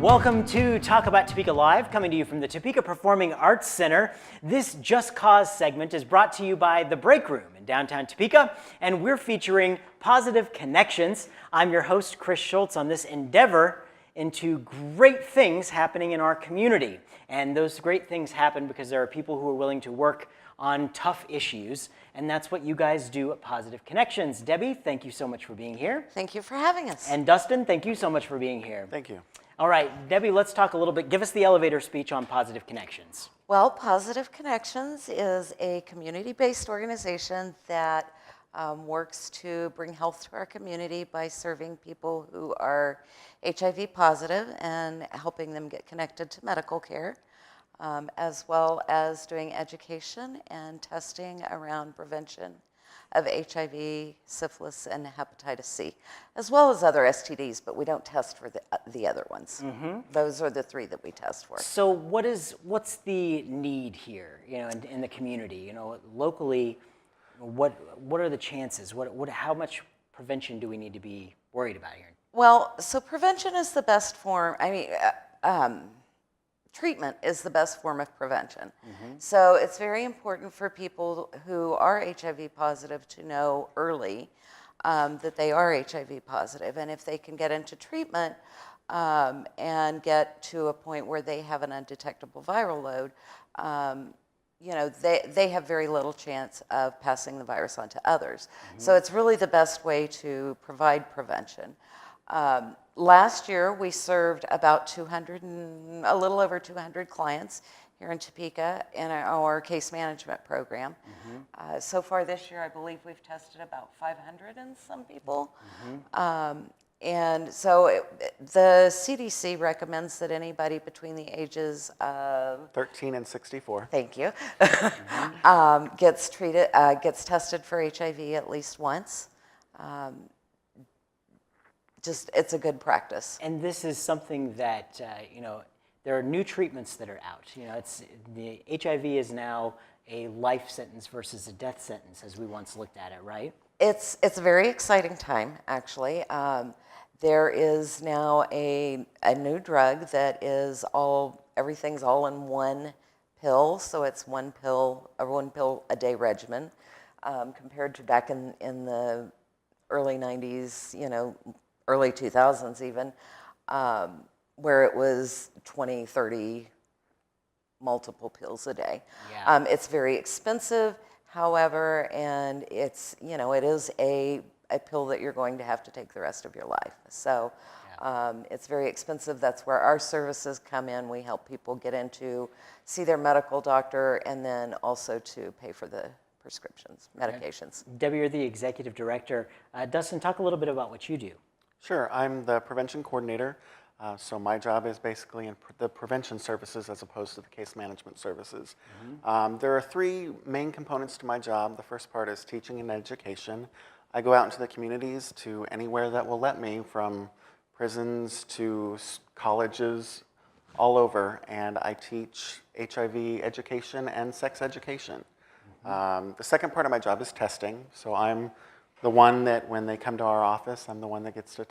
Welcome to Talk About Topeka Live, coming to you from the Topeka Performing Arts Center. This Just Cause segment is brought to you by The Break Room in downtown Topeka, and we're featuring positive connections. I'm your host, Chris Schultz, on this endeavor into great things happening in our community. And those great things happen because there are people who are willing to work on tough issues, and that's what you guys do at Positive Connections. Debbie, thank you so much for being here. Thank you for having us. And Dustin, thank you so much for being here. Thank you. All right, Debbie, let's talk a little bit. Give us the elevator speech on Positive Connections. Well, Positive Connections is a community-based organization that works to bring health to our community by serving people who are HIV positive and helping them get connected to medical care, as well as doing education and testing around prevention of HIV, syphilis, and hepatitis C, as well as other STDs, but we don't test for the other ones. Mm-hmm. Those are the three that we test for. So what's the need here, in the community? Locally, what are the chances? How much prevention do we need to be worried about here? Well, so prevention is the best form. Treatment is the best form of prevention. Mm-hmm. So it's very important for people who are HIV positive to know early that they are HIV positive. And if they can get into treatment and get to a point where they have an undetectable viral load, they have very little chance of passing the virus on to others. Mm-hmm. So it's really the best way to provide prevention. Last year, we served about a little over 200 clients here in Topeka in our case management program. Mm-hmm. So far this year, I believe we've tested about 500 and some people. Mm-hmm. And so the CDC recommends that anybody between the ages of 13 and 64. Thank you. Mm-hmm. Gets tested for HIV at least once. It's a good practice. And this is something that, there are new treatments that are out. The HIV is now a life sentence versus a death sentence as we once looked at it, right? It's a very exciting time, actually. There is now a new drug that is everything's all in one pill. So it's one pill a day regimen, compared to back in the early 90s, early 2000s even, where it was 20, 30 multiple pills a day. Yeah. It's very expensive, however, and it is a pill that you're going to have to take the rest of your life. So yeah. It's very expensive. That's where our services come in. We help people get in to see their medical doctor and then also to pay for the prescriptions, medications. Okay. Debbie, you're the executive director. Dustin, talk a little bit about what you do. Sure, I'm the prevention coordinator, so my job is basically in the prevention services as opposed to the case management services. Mm-hmm. There are three main components to my job. The first part is teaching and education. I go out into the communities to anywhere that will let me, from prisons to colleges, all over, and I teach HIV education and sex education. Mm-hmm. The second part of my job is testing, so I'm the one that when they come to our office, I'm the one that gets to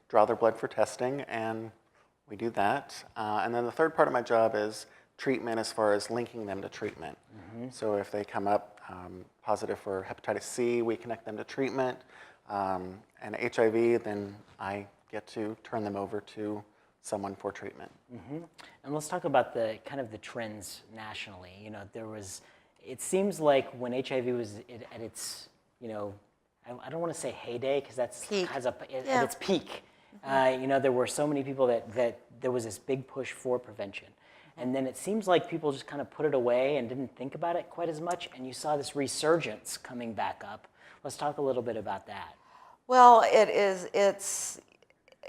draw their blood for testing, and we do that. And then the third part of my job is treatment, as far as linking them to treatment. Mm-hmm. So if they come up positive for hepatitis C, we connect them to treatment. And HIV, then I get to turn them over to someone for treatment. Mm-hmm. And let's talk about the trends nationally. It seems like when HIV was at its I don't want to say heyday because that's at its peak. Mm-hmm. There were so many people that there was this big push for prevention. And then it seems like people just kind of put it away and didn't think about it quite as much, and you saw this resurgence coming back up. Let's talk a little bit about that. Well, it's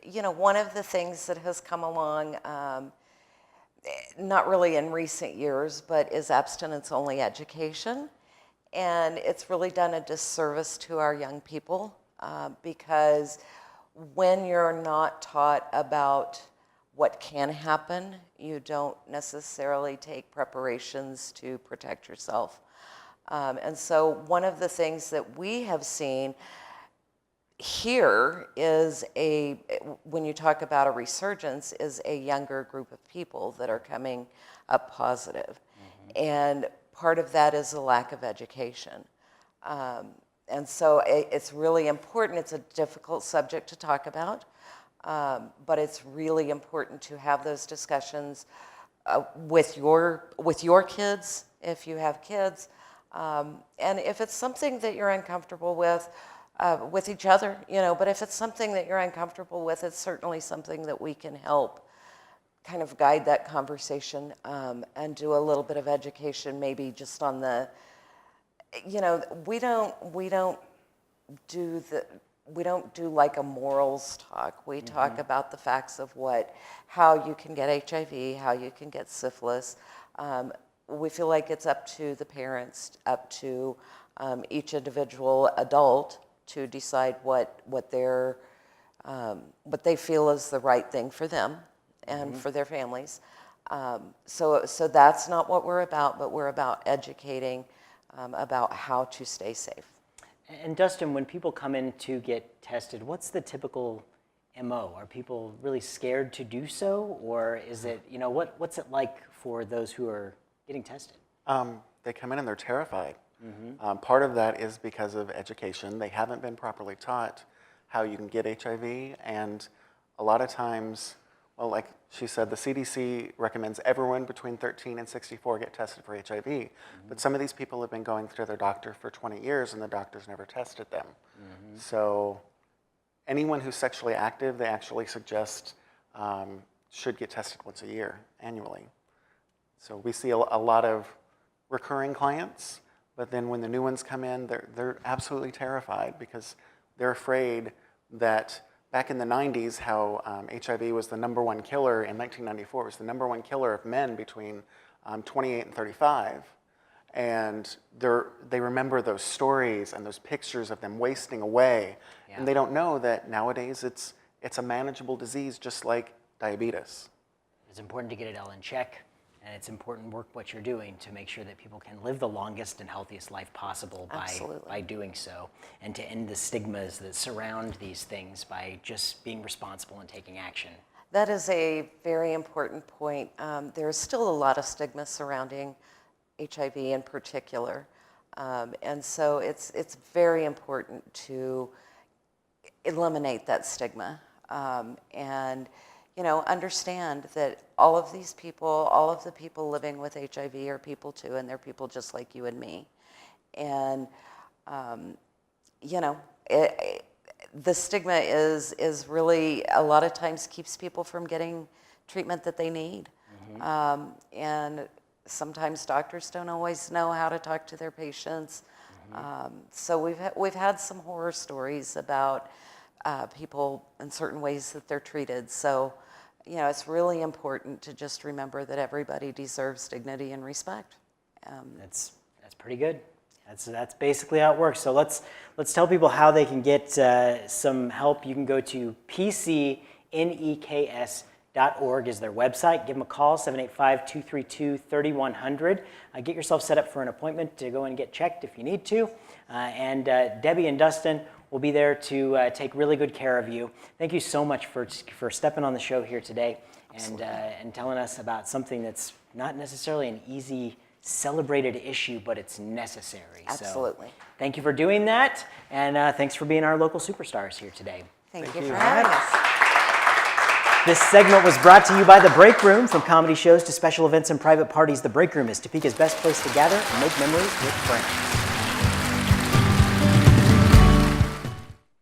one of the things that has come along, not really in recent years, but is abstinence-only education. And it's really done a disservice to our young people because when you're not taught about what can happen, you don't necessarily take preparations to protect yourself. And so one of the things that we have seen here is when you talk about a resurgence, is a younger group of people that are coming up positive. And part of that is a lack of education. And so it's really important. It's a difficult subject to talk about, but it's really important to have those discussions with your kids, if you have kids, and if it's something that you're uncomfortable with each other, but if it's something that you're uncomfortable with, it's certainly something that we can help kind of guide that conversation and do a little bit of education, maybe just on the, we don't do like a morals talk. We talk about the facts of how you can get HIV, how you can get syphilis. We feel like it's up to the parents, up to each individual adult to decide what they feel is the right thing for them and for their families. So that's not what we're about, but we're about educating about how to stay safe. And Dustin, when people come in to get tested, what's the typical MO? Are people really scared to do so, or is it, what's it like for those who are getting tested? They come in and they're terrified. Part of that is because of education. They haven't been properly taught how you can get HIV, and a lot of times, well, like she said, the CDC recommends everyone between 13 and 64 get tested for HIV, but some of these people have been going to their doctor for 20 years and the doctor's never tested them. So anyone who's sexually active, they actually suggest should get tested once a year, annually. So we see a lot of recurring clients, but then when the new ones come in, they're absolutely terrified because they're afraid that back in the 90s, how HIV was the #1 killer in 1994. It was the #1 killer of men between 28 and 35. And they remember those stories and those pictures of them wasting away. Yeah. And they don't know that nowadays it's a manageable disease just like diabetes. It's important to get it all in check. And it's important work what you're doing to make sure that people can live the longest and healthiest life possible by doing so, and to end the stigmas that surround these things by just being responsible and taking action. That is a very important point. There's still a lot of stigma surrounding HIV in particular, and so it's very important to eliminate that stigma and understand that all of these people, all of the people living with HIV are people too, and they're people just like you and me. And, the stigma is really, a lot of times keeps people from getting treatment that they need. And sometimes doctors don't always know how to talk to their patients. So we've had some horror stories about people in certain ways that they're treated. So, it's really important to just remember that everybody deserves dignity and respect. That's pretty good. That's basically how it works. So let's tell people how they can get some help. You can go to pcneks.org is their website. Give them a call, 785-232-3100. Get yourself set up for an appointment to go and get checked if you need to. And Debbie and Dustin will be there to take really good care of you. Thank you so much for stepping on the show here today and telling us about something that's not necessarily an easy, celebrated issue, but it's necessary. Absolutely. So, thank you for doing that, and thanks for being our local superstars here today. Thank you for having us. This segment was brought to you by The Break Room. From comedy shows to special events and private parties, The Break Room is Topeka's best place to gather and make memories with friends.